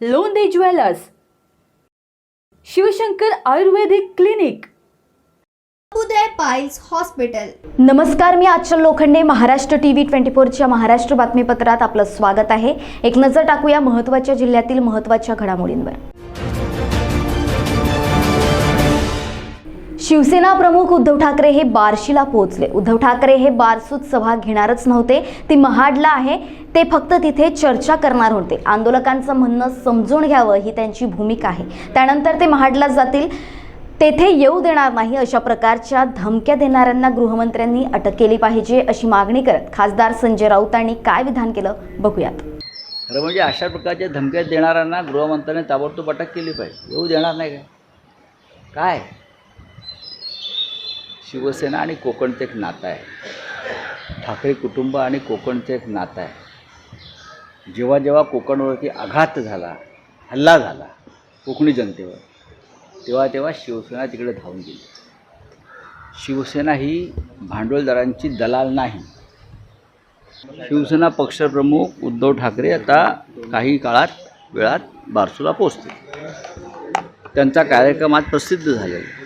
लोंदे jewellers, Shivshankar आयुर्वेदिक clinic, उदय piles hospital. नमस्कार, मी आचल Lokhande. Maharashtra TV 24च्या Maharashtra बातमीपत्रात आपलं स्वागत आहे. एक नजर टाकूया महत्त्वाच्या जिल्ह्यातील महत्त्वाच्या घडामोडींवर. शिवसेना प्रमुख उद्धव ठाकरे हे बार्शीला पोहोचले. उद्धव ठाकरे हे बारसूत सभा घेणारच नव्हते, ती महाडला आहे. ते फक्त तिथे चर्चा करणार होते. आंदोलकांचं म्हणणं समजून घ्यावं ही त्यांची भूमिका आहे. त्यानंतर ते महाडला जातील, तेथे येऊ देणार नाही अशा प्रकारच्या धमक्या देणाऱ्यांना गृहमंत्र्यांनी अटक केली पाहिजे अशी मागणी करत खासदार संजय राऊतांनी काय विधान केलं बघूयात. खरं म्हणजे अशा प्रकारच्या धमक्या देणाऱ्यांना गृहमंत्र्यांनी ताबडतोब अटक केली पाहिजे. येऊ देणार नाही काय? शिवसेना आणि कोकणचं एक नातं आहे. ठाकरे कुटुंब आणि कोकणचं एक नातं आहे. जेव्हा जेव्हा कोकणवरती आघात झाला, हल्ला झाला कोकणी जनतेवर, तेव्हा तेव्हा शिवसेना तिकडे धावून गेली. शिवसेना ही भांडवलदारांची दलाल नाही. शिवसेना पक्षप्रमुख उद्धव ठाकरे आता काही वेळात बारसूला पोहोचतील. त्यांचा कार्यक्रम आज प्रसिद्ध झालेला.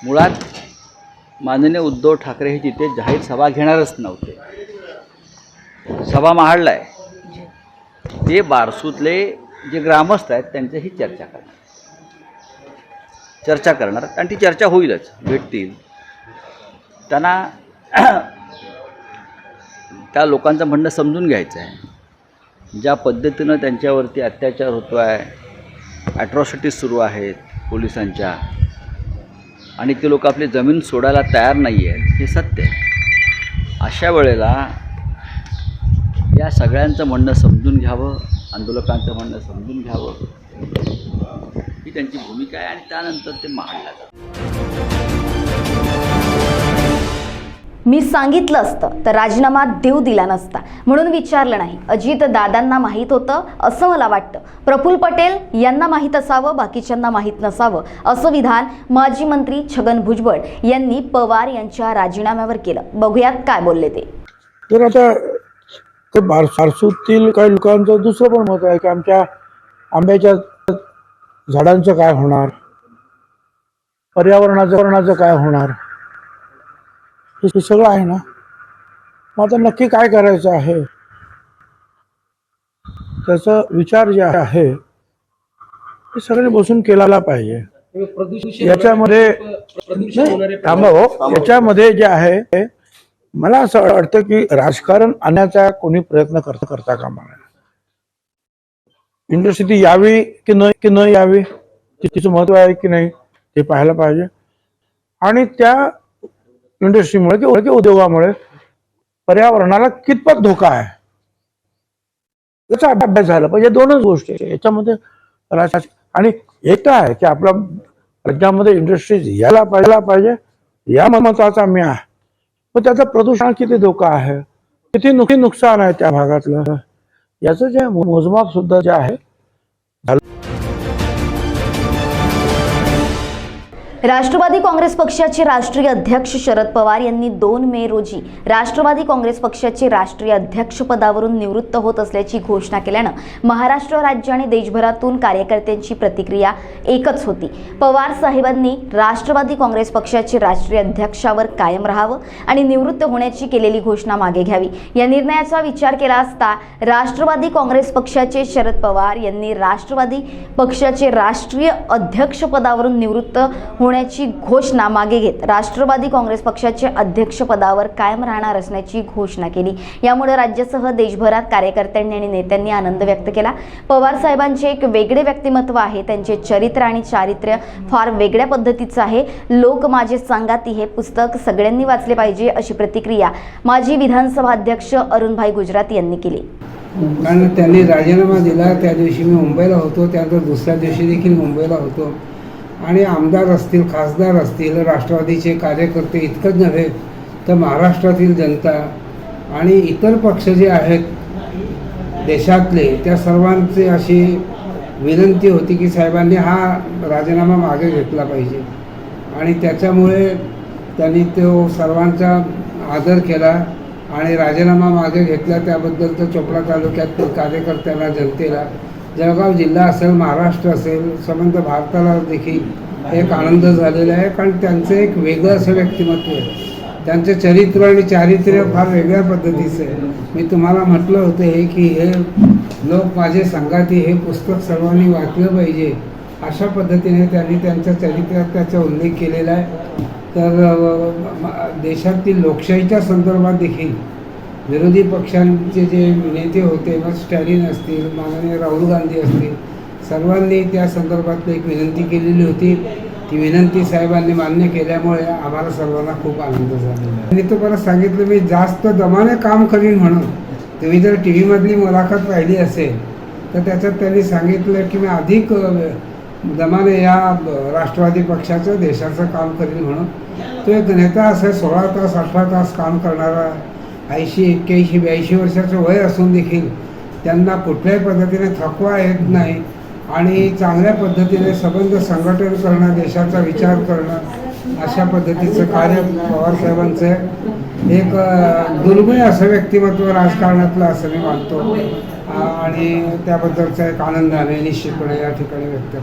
मुळात माननीय उद्धव ठाकरे हे तिथे जाहीर सभा घेणारच नव्हते. सभा महाडला आहे. ते बारसूतले जे ग्रामस्थ आहेत त्यांच्याशी चर्चा करणार आणि ती चर्चा होईलच, भेटतील त्यांना. त्या लोकांचं म्हणणं समजून घ्यायचं आहे. ज्या पद्धतीनं त्यांच्यावरती अत्याचार होतो आहे, ॲट्रॉसिटीज सुरू आहेत पोलिसांच्या, आणि ते लोक आपली जमीन सोडायला तयार नाही आहेत, हे सत्य आहे. अशा वेळेला या सगळ्यांचं म्हणणं समजून घ्यावं, आंदोलकांचं म्हणणं समजून घ्यावं ही त्यांची भूमिका आहे. आणि त्यानंतर ते महाडला जातात. मी सांगितलं असतं तर राजीनामा देऊ दिला नसता, म्हणून विचारलं नाही. अजित दादांना माहीत होतं असं मला वाटतं. प्रफुल्ल पटेल यांना माहीत असावं, बाकीच्यांना माहीत नसावं असं विधान माजी मंत्री छगन भुजबळ यांनी पवार यांच्या राजीनाम्यावर केलं. बघूयात काय बोलले ते. तर आता ते बारसूतील काही लोकांचं दुसरं पण मत आहे की आमच्या आंब्याच्या झाडांचं काय होणार, पर्यावरणाचं काय होणार, हे सगळं आहे ना. मग आता नक्की काय करायचं आहे त्याचा विचार जे आहे ते सगळ्यांनी बसून केला पाहिजे. याच्यामध्ये याच्यामध्ये जे आहे मला असं वाटतं की राजकारण आणण्याचा कोणी प्रयत्न करता कामा नये. इंडस्ट्री यावी की न यावी, तिचं महत्व आहे की नाही ते पाहायला पाहिजे. आणि त्या इंडस्ट्रीमुळे किंवा उद्योगामुळे पर्यावरणाला कितपत धोका आहे याचा अभ्यास झाला पाहिजे. दोनच गोष्टी याच्यामध्ये आणि एक आहे की आपल्या राज्यामध्ये इंडस्ट्रीज यायला पाहिजे या मताचा मी आहे. पण त्याचा प्रदूषण किती धोका आहे, किती नुकसान आहे त्या भागातलं, याचं जे मोजमाप सुद्धा जे आहे. राष्ट्रवादी काँग्रेस पक्षाचे राष्ट्रीय अध्यक्ष शरद पवार यांनी 2 मे रोजी राष्ट्रवादी काँग्रेस पक्षाचे राष्ट्रीय अध्यक्षपदावरून निवृत्त होत असल्याची घोषणा केल्यानं महाराष्ट्र राज्य आणि देशभरातून कार्यकर्त्यांची प्रतिक्रिया एकच होती. पवार साहेबांनी राष्ट्रवादी काँग्रेस पक्षाचे राष्ट्रीय अध्यक्षावर कायम राहावं आणि निवृत्त होण्याची केलेली घोषणा मागे घ्यावी. या निर्णयाचा विचार केला असता राष्ट्रवादी काँग्रेस पक्षाचे शरद पवार यांनी राष्ट्रवादी पक्षाचे राष्ट्रीय अध्यक्षपदावरून निवृत्त होण्याची घोषणा मागे घेत राष्ट्रवादी काँग्रेस पक्षाच्या अध्यक्षपदावर कायम राहणार असल्याची घोषणा केली. यामुळे राज्यासह देशभरात कार्यकर्त्यांनी आणि नेत्यांनी आनंद व्यक्त केला. पवार साहेबांचे एक वेगळे व्यक्तिमत्व आहे. त्यांचे चरित्र आणि चारित्र्य फार वेगळ्या पद्धतीचं आहे. लोक माझे सांगाती हे पुस्तक सगळ्यांनी वाचले पाहिजे अशी प्रतिक्रिया माजी विधानसभा अध्यक्ष अरुणभाई गुजराती यांनी केली. कारण त्यांनी राजीनामा दिला त्या दिवशी मी मुंबईला होतो, त्यानंतर दुसऱ्या दिवशी देखील मुंबईला होतो. आणि आमदार असतील, खासदार असतील, राष्ट्रवादीचे कार्यकर्ते इतकंच नव्हे तर महाराष्ट्रातील जनता आणि इतर पक्ष जे आहेत देशातले, त्या सर्वांची अशी विनंती होती की साहेबांनी हा राजीनामा मागे घेतला पाहिजे. आणि त्याच्यामुळे त्यांनी तो सर्वांचा आदर केला आणि राजीनामा मागे घेतला त्याबद्दल तर चोपडा तालुक्यातील कार्यकर्त्यांना, जनतेला, जळगाव जिल्हा असेल, महाराष्ट्र असेल, संबंध भारताला देखील एक आनंद झालेला आहे. कारण त्यांचं एक वेगळं असं व्यक्तिमत्व आहे. त्यांचं चरित्र आणि चारित्र्य फार वेगळ्या पद्धतीचं आहे. मी तुम्हाला म्हटलं होतं की हे लोक माझे संगाती, हे पुस्तक सर्वांनी वाचलं पाहिजे, अशा पद्धतीने त्यांनी त्यांच्या चरित्रात त्याचा उल्लेख केलेला आहे. तर देशातील लोकशाहीच्या संदर्भात देखील विरोधी पक्षांचे जे नेते होते, मग स्टॅलिन असतील, माननीय राहुल गांधी असतील, सर्वांनी त्या संदर्भात एक विनंती केलेली होती. ती विनंती साहेबांनी मान्य केल्यामुळे आम्हाला सर्वांना खूप आनंद झाला. मी तुम्हाला सांगितलं मी जास्त दमाने काम करीन म्हणून. तुम्ही जर टी व्हीमधली मुलाखत पाहिली असेल तर त्याच्यात त्यांनी सांगितलं की मी अधिक दमाने या राष्ट्रवादी पक्षाचं, देशाचं काम करीन म्हणून. तो एक नेता असा 16 तास 18 तास काम करणारा, 80, 81, 82 वर्षाचं वय असून देखील त्यांना कुठल्याही पद्धतीने थकवा येत नाही आणि चांगल्या पद्धतीने संबंध संघटन करणं, देशाचा विचार करणं, अशा पद्धतीचं कार्य पवारसाहेबांचं आहे. एक दुर्मिळ असं व्यक्तिमत्व राजकारणातलं असं मी मानतो आणि त्याबद्दलचा एक आनंदाने निश्चितपणे या ठिकाणी व्यक्त.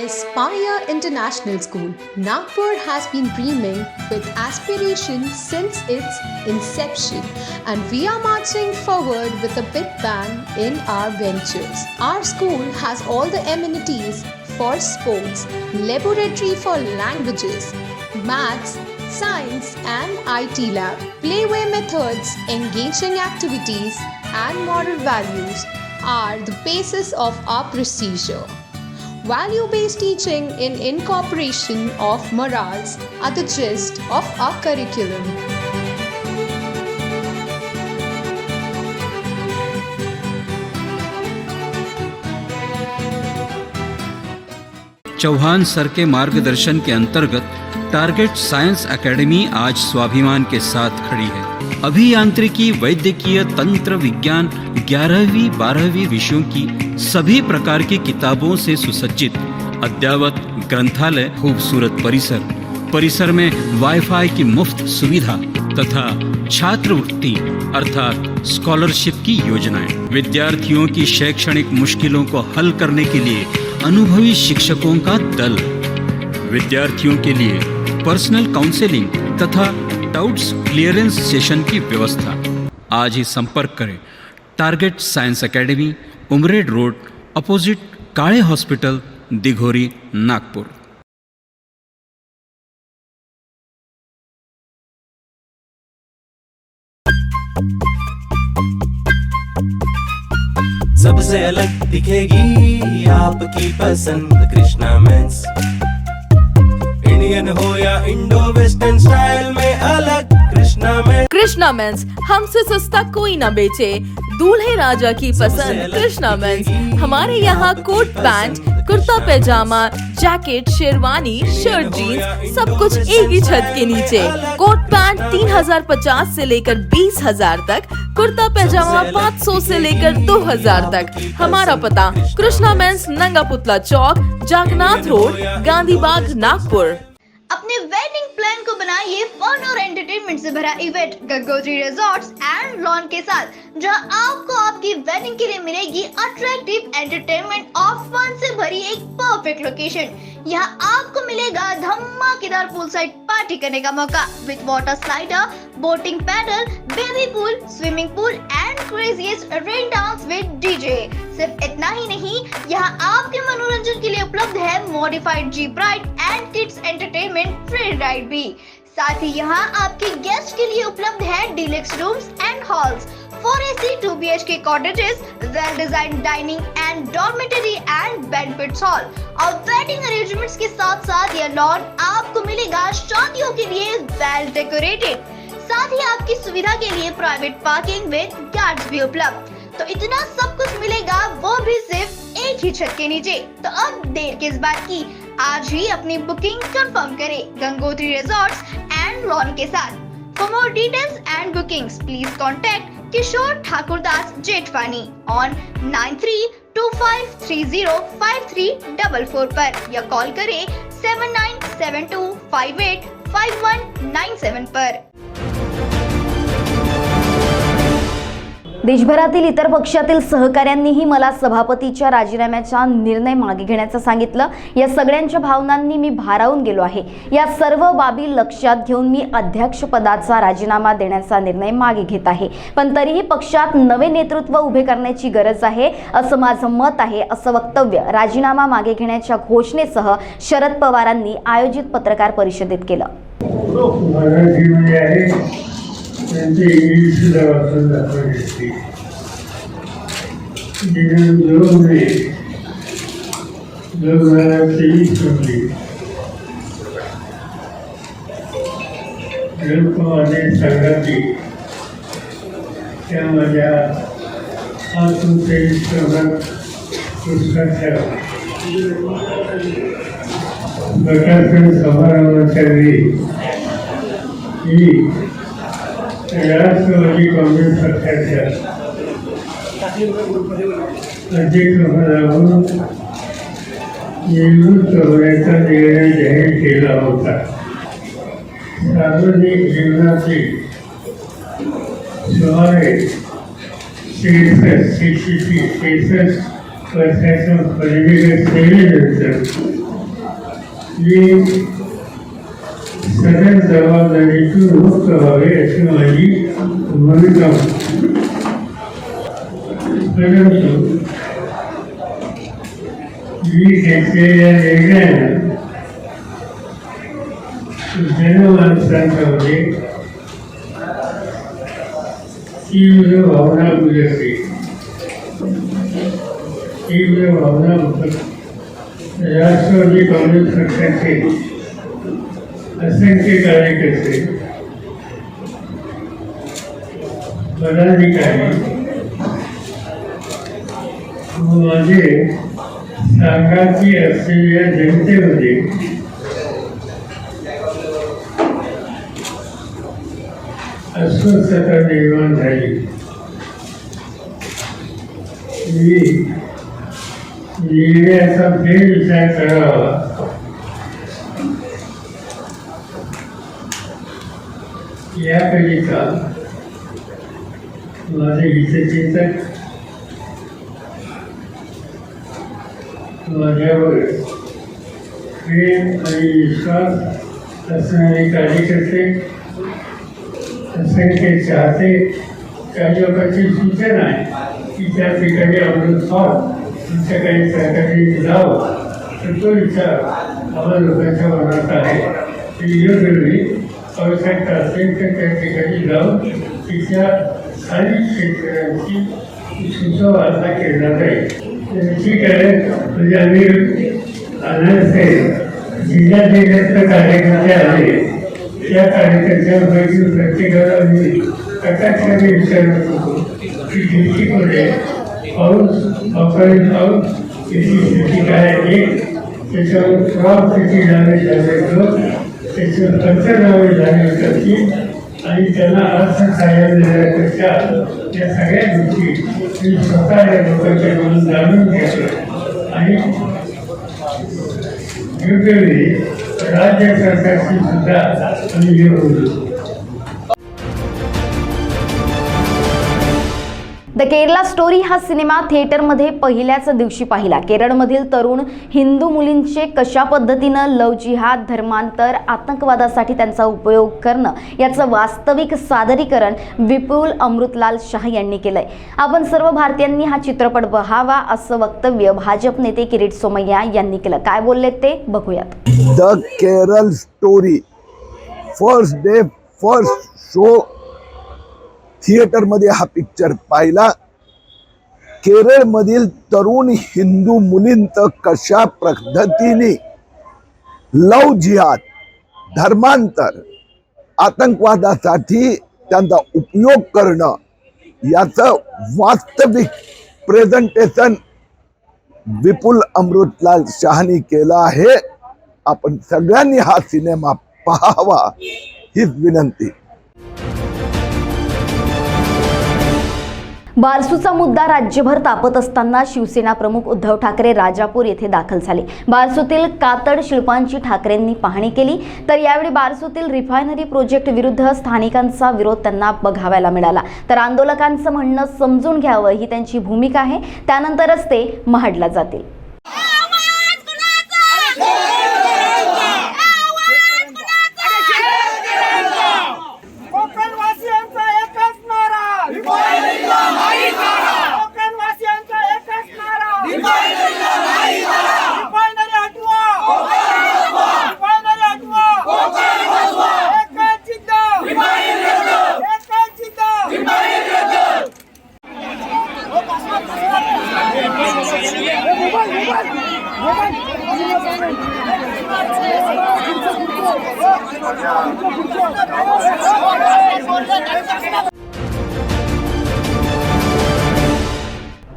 Aspire International School, Nagpur has been dreaming with aspiration since its inception, and we are marching forward with a big bang in our ventures. Our school has all the amenities for sports, laboratory for languages, maths, science and IT lab, playway methods, engaging activities and moral values are the basis of our procedure. Value-based teaching in incorporation of morals are the gist of our curriculum. Chauhan sir के मार्गदर्शन के अंतर्गत target science academy आज स्वाभिमान के साथ खड़ी है। अभियांत्रिकी, वैद्यकीय, तंत्र विज्ञान, 11वीं 12वीं विषयों की सभी प्रकार की किताबों से सुसज्जित अद्ययावत ग्रंथालय, खूबसूरत परिसर में वाईफाई की मुफ्त सुविधा तथा छात्रवृत्ति अर्थात स्कॉलरशिप की योजनाएं, विद्यार्थियों की शैक्षणिक मुश्किलों को हल करने के लिए अनुभवी शिक्षकों का दल, विद्यार्थियों के लिए पर्सनल काउंसलिंग तथा डाउट्स क्लियरेंस सेशन की व्यवस्था। आज ही संपर्क करें target science academy, Umred road, opposite Kale hospital, Dighori, Nagpur. सबसे अलग दिखेगी आपकी पसंद कृष्णा मेंस। इंडियन हो या इंडो वेस्टर्न स्टाइल में अलग कृष्णा मेंस। कृष्णा मेंस, हमसे सस्ता कोई ना बेचे। दूल्हे राजा की पसंद कृष्णा मेंस। हमारे यहाँ coat pant, kurta pyjama, jacket, sherwani, shirt, jeans सब कुछ एक ही छत के नीचे। कोट पैंट 3050 से लेकर 20,000 तक, कुर्ता पैजामा 500 से लेकर 2000 तक। हमारा पता कृष्णा मेंस, नंगा पुतला चौक, जागनाथ रोड, गांधी बाग, नागपुर। अपने वेडिंग प्लान को बनाइए फन और एंटरटेनमेंट से भरा event Gangotri resorts and lawn के साथ, जहां आपको आपकी वेडिंग के लिए मिलेगी अट्रैक्टिव एंटरटेनमेंट और फन से भरी एक परफेक्ट लोकेशन। यहाँ आपको मिलेगा धमाकेदार पूल साइड पार्टी करने का मौका with water slider, boating paddle, baby pool, swimming pool and craziest rain dance with DJ. सिर्फ इतना ही नहीं, यहाँ आपके मनोरंजन के लिए उपलब्ध है modified jeep ride end kids entertainment free ride भी। साथ ही यहाँ आपके गेस्ट के लिए उपलब्ध है deluxe rooms end halls, 4 AC 2 BHK cottages, well designed dining and dormitory and banquet hall और वेडिंग अरेंजमेंट्स के साथ साथ यह लॉन आपको मिलेगा शादियों के लिए वेल डेकोरेटेड। साथ ही आपकी सुविधा के लिए प्राइवेट पार्किंग विद गार्ड्स भी उपलब्ध। तो इतना सब कुछ मिलेगा, वो भी सिर्फ एक ही छत के नीचे। तो अब देर किस बात की, आज ही अपनी बुकिंग कंफर्म करें गंगोत्री रिजॉर्ट्स एंड लॉन के साथ। For more details and bookings, please contact Kishore Thakurdas Jetwani on 9325305344 पर या कॉल करें 797258 5197 पर। देशभरातील इतर पक्षातील सहकाऱ्यांनीही मला सभापतीच्या राजीनाम्याचा निर्णय मागे घेण्याचं सांगितलं। या सगळ्यांच्या भावनांनी मी भारावून गेलो आहे। या सर्व बाबी लक्षात घेऊन मी अध्यक्षपदाचा राजीनामा देण्याचा निर्णय मागे घेत आहे, पण तरीही पक्षात नवे नेतृत्व उभे करण्याची गरज आहे असं माझं मत आहे, असं वक्तव्य राजीनामा मागे घेण्याच्या घोषणेसह शरद पवारांनी आयोजित पत्रकार परिषदेत केलं। त्यांचे इंग्लिशला वाचून दाखवली जगभरातही सोडली लोकमान्य संघाची त्या माझ्या आतून पुस्तकाच्या गटासन समारंभाच्या वेळी ही राष्ट्रवादी काँग्रेस पक्षाच्या अध्यक्षपदावरून निवृत्त होण्याचा निर्णय जाहीर केला होता। सार्वजनिक जीवनातील सुमारे 63 वर्षाच्या पदवीगत सेवेनंतर मी सदन जबाबदारीतून मुक्त व्हावे अशी माझी भूमिका होती। परंतु मी घेतलेल्या निर्णयानं जनमानसांमध्ये तीव्र भावना उलटली। तीव्र भावना राष्ट्रवादी काँग्रेस पक्षाचे असंख्य कार्यकर्ते, पदाधिकारी व माझे सांगायची असलेल्या जनतेमध्ये अस्वस्थता निर्माण झाली। मी निर्णयाचा फेरविचार करावा याकरिता माझे हितचिंतक माझ्यावर प्रेम आणि विश्वास असणारे कार्यकर्ते, असंख्य चाहते, काही लोकांची सूचना आहे की त्या ठिकाणी अमृत हॉल तुमच्या काही सहकारी जावं, तर तो विचार आम्हा लोकांच्या मनात आहे। योग्य वेळी आवश्यकता असेल तर त्या ठिकाणी जाऊन तिथल्या स्थानिक शेतकऱ्यांची सुसंवाद केला जाईल। ठीक आहे, म्हणजे आम्ही असे जिल्ह्यात कार्यकर्ते आले, त्या कार्यकर्त्यांपैकी प्रत्येकाला मी कटाक्षाने विचारत होतो की दिल्लीमध्ये पाऊस अवकाळी पाऊस त्याची स्थिती काय आहे, त्याच्यावर क्रॉप किती नावे झाले, त्याचं पंचनामे झाले करतील आणि त्यांना अर्थसहाय्य देण्यापेक्षा या सगळ्या गोष्टी मी स्वतः या लोकांच्या म्हणून जाणून घेतलं आणि योग्य वेळी राज्य सरकारशी सुद्धा आम्ही हे बोललो। द केरला स्टोरी हा सिनेमा थिएटरमध्ये पहिल्याच दिवशी पाहिला। केरळमधील तरुण हिंदू मुलींचे कशा पद्धतीनं लव जिहाद, धर्मांतर, आतंकवादासाठी त्यांचा उपयोग करणं याचं वास्तविक सादरीकरण विपुल अमृतलाल शाह यांनी केलंय। आपण सर्व भारतीयांनी हा चित्रपट पाहावा असं वक्तव्य भाजप नेते किरीट सोमय्या यांनी केलं। काय बोलले ते बघूयात। The Kerala story first day first show थिएटरमध्ये हा पिक्चर पाहिला। केरळमधील तरुण हिंदू मुलींचं कशा पद्धतीने लव जिहाद, धर्मांतर, आतंकवादासाठी त्यांचा उपयोग करणं याचं वास्तविक प्रेझेंटेशन विपुल अमृतलाल शाहनी केलं आहे। आपण सगळ्यांनी हा सिनेमा पाहावा हीच विनंती। बारसूचा मुद्दा राज्यभर तापत असताना शिवसेना प्रमुख उद्धव ठाकरे राजापूर येथे दाखल झाले. बारसूतील कातड शिल्पांची ठाकरेंनी पाहणी केली, तर यावेळी बारसूतील रिफायनरी प्रोजेक्ट विरुद्ध स्थानिकांचा विरोध त्यांना बघायला मिळाला. तर आंदोलकांचं म्हणणं समजून घ्यावं ही त्यांची भूमिका आहे, त्यानंतरच ते महाडला जातील.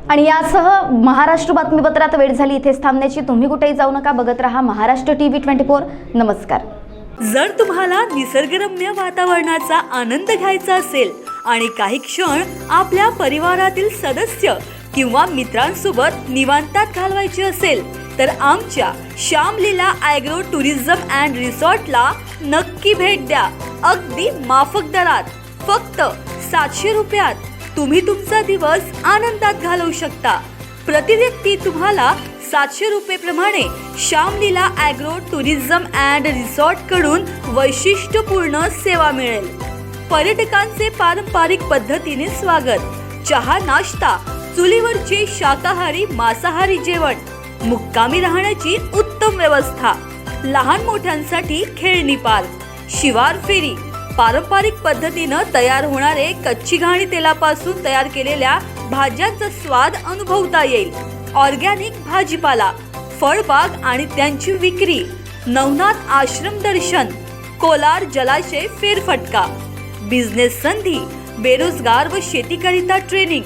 आणि यासह महाराष्ट्र बातमीपत्रात वेळ झाली इथेच थांबण्याची. तुम्ही कुठेही जाऊ नका, बघत रहा महाराष्ट्र TV 24. नमस्कार. जर तुम्हाला निसर्गरम्य वातावरणाचा आनंद घ्यायचा असेल आणि काही क्षण आपल्या परिवारातील सदस्य किंवा मित्रांसोबत निवांतात घालवायचे असेल तर आमच्या श्यामलीला ॲग्रो टुरिझम अँड रिसॉर्टला नक्की भेट द्या. अगदी माफक दरात फक्त 700 रुपयात तुम्ही तुमचा दिवस आनंदात घालवू शकता. प्रति व्यक्ती तुम्हाला 700 रुपये प्रमाणे Shyamlila agro tourism and resort कडून वैशिष्ट्यपूर्ण सेवा मिळेल. पर्यटकांचे पारंपरिक पद्धतीने स्वागत, चहा नाश्ता, चुलीवरचे शाकाहारी मांसाहारी जेवण, मुक्कामी राहण्याची उत्तम व्यवस्था, लहान मोठ्यांसाठी खेळणी पार्क, शिवार फेरी, पारंपरिक पद्धतीनं तयार होणारे कच्ची घाणी तेलापासून तयार केलेल्या भाज्यांचा स्वाद अनुभवता येईल. ऑर्गॅनिक भाजीपाला, फळबाग आणि त्यांची विक्री, नवनाथ आश्रम दर्शन, कोलार जलाशय फेरफटका, बिझनेस संधी, बेरोजगार व शेतीकरिता ट्रेनिंग,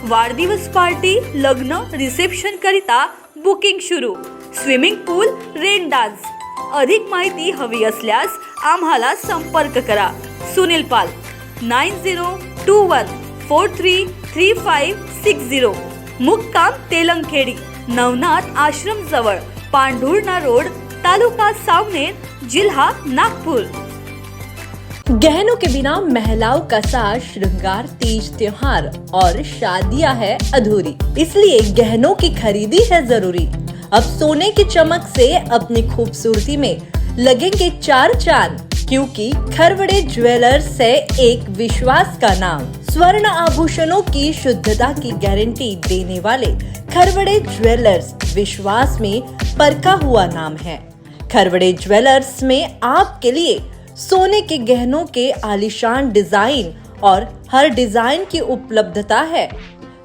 वाढदिवस पार्टी, लग्न, रिसेप्शन करिता बुकिंग सुरू, स्विमिंग पूल, रेन डान्स. अधिक माहिती हवी असल्यास आम्हाला संपर्क करा. सुनील पाल 9021433560. मुक्काम तेलंगखेडी, नवनाथ आश्रम जवळ, पांढुर्णा रोड, तालुका सावनेर, जिला नागपुर. गहनों के बिना महिलाओं का साज श्रृंगार, तीज त्योहार और शादियां है अधूरी, इसलिए गहनों की खरीदी है जरूरी. अब सोने की चमक से अपनी खूबसूरती में लगेंगे 4 चांद, क्योंकि खरवड़े ज्वेलर्स है एक विश्वास का नाम. स्वर्ण आभूषणों की शुद्धता की गारंटी देने वाले खरवड़े ज्वेलर्स विश्वास में परखा हुआ नाम है. खरवड़े ज्वेलर्स में आपके लिए सोने के गहनों के आलीशान डिजाइन और हर डिजाइन की उपलब्धता है.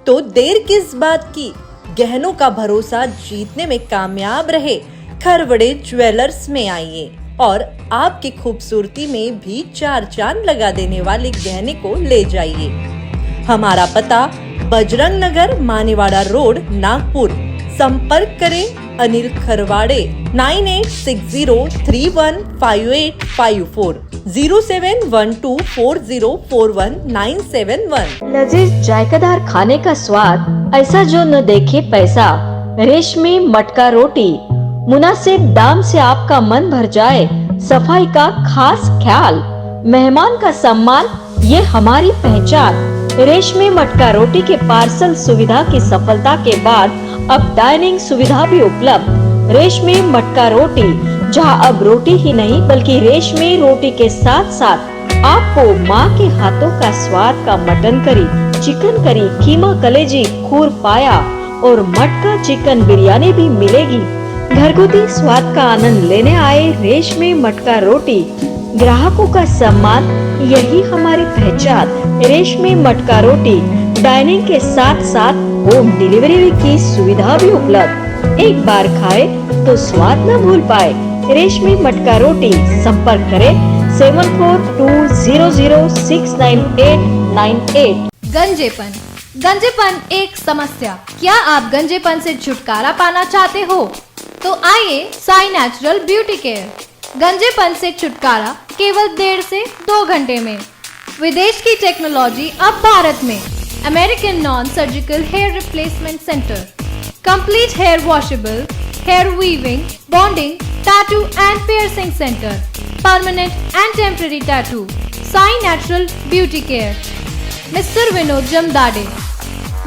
तो देर किस बात की, गहनों का भरोसा जीतने में कामयाब रहे. खरवड़े ज्वेलर्स में आइए और आपकी खूबसूरती में भी 4 चांद लगा देने वाले गहने को ले जाइए. हमारा पता बजरंग नगर, मानेवाड़ा रोड, नागपुर. संपर्क करें अनिल खरवाड़े 9860315854 0712404191. लजीज जायकादार खाने का स्वाद, ऐसा जो न देखे पैसा. रेशमी मटका रोटी, मुनासिब दाम से आपका मन भर जाए. सफाई का खास ख्याल, मेहमान का सम्मान, ये हमारी पहचान. रेशमी मटका रोटी के पार्सल सुविधा की सफलता के बाद अब डाइनिंग सुविधा भी उपलब्ध. रेशमी मटका रोटी, जहां अब रोटी ही नहीं बल्कि रेशमी रोटी के साथ साथ आपको माँ के हाथों का स्वाद का मटन करी, चिकन करी, कीमा कलेजी, खूर पाया और मटका चिकन बिरयानी भी मिलेगी. घरगुती स्वाद का आनंद लेने आए रेशमी मटका रोटी. ग्राहकों का सम्मान, यही हमारी पहचान. रेशमी मटका रोटी, डाइनिंग के साथ साथ होम डिलीवरी की सुविधा भी उपलब्ध. एक बार खाए तो स्वाद न भूल पाए. रेशमी मटका रोटी, संपर्क करें 7420069898. गंजेपन एक समस्या. क्या आप गंजेपन से छुटकारा पाना चाहते हो? तो आइए साई नेचुरल ब्यूटी केयर. गंजेपन से छुटकारा केवल 1.5 से 2 घंटे में. विदेश की टेक्नोलॉजी अब भारत में. American Non-Surgical Hair Replacement Center. Complete hair washable, hair weaving, bonding, tattoo and piercing center. Permanent and temporary tattoo. Sai Natural Beauty Care. Mr. Vinod Jamdade.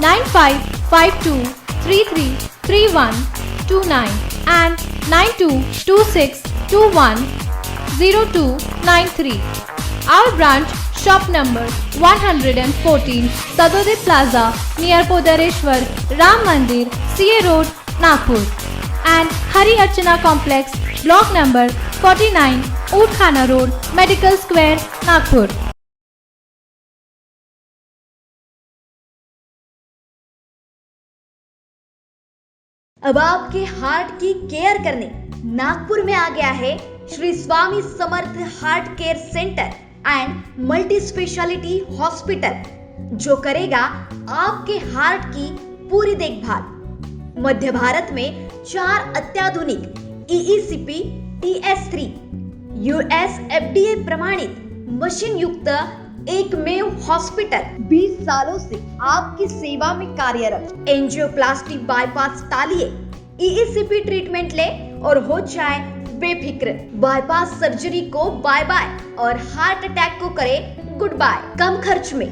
9552333129 and 9226210293. Our branch, shop number 114, Sadode Plaza, near Podareshwar, Ram Mandir, CA Road, Nagpur. And Hari Archana Complex, block number 49, Oudkhana Road, Medical Square, Nagpur. अब आपके heart की care करने नागपुर में आ गया है Shri Swami Samarth heart care centre and multi speciality hospital, जो करेगा आपके हार्ट की पूरी देखभाल। मध्य भारत में 4 अत्याधुनिक EECP TS3 US FDA प्रमाणित मशीन युक्त एकमेव हॉस्पिटल 20 सालों से आपकी सेवा में कार्यरत। एंजियोप्लास्टी बाईपास टालिए, EECP ट्रीटमेंट ले और हो जाए बेफिक्र। बाईपास सर्जरी को बाय बाय और हार्ट अटैक को करे गुड बाय। कम खर्च में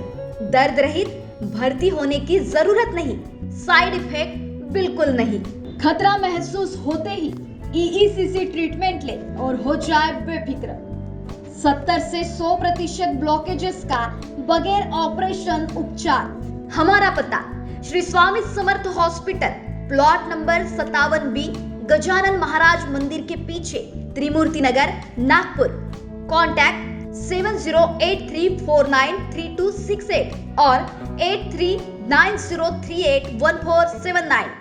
दर्द रहित भर्ती होने की जरूरत नहीं, साइड इफेक्ट बिल्कुल नहीं। खतरा महसूस होते ही EECC ट्रीटमेंट ले और हो जाए बेफिक्र। 70 से 100% ब्लॉकेजेस का बगैर ऑपरेशन उपचार। हमारा पता Shri Swami Samarth hospital, plot number 57B, Gajanan Maharaj मंदिर के पीछे, त्रिमूर्ति नगर, नागपुर। कॉन्टैक्ट 7083493268 और 8390381479।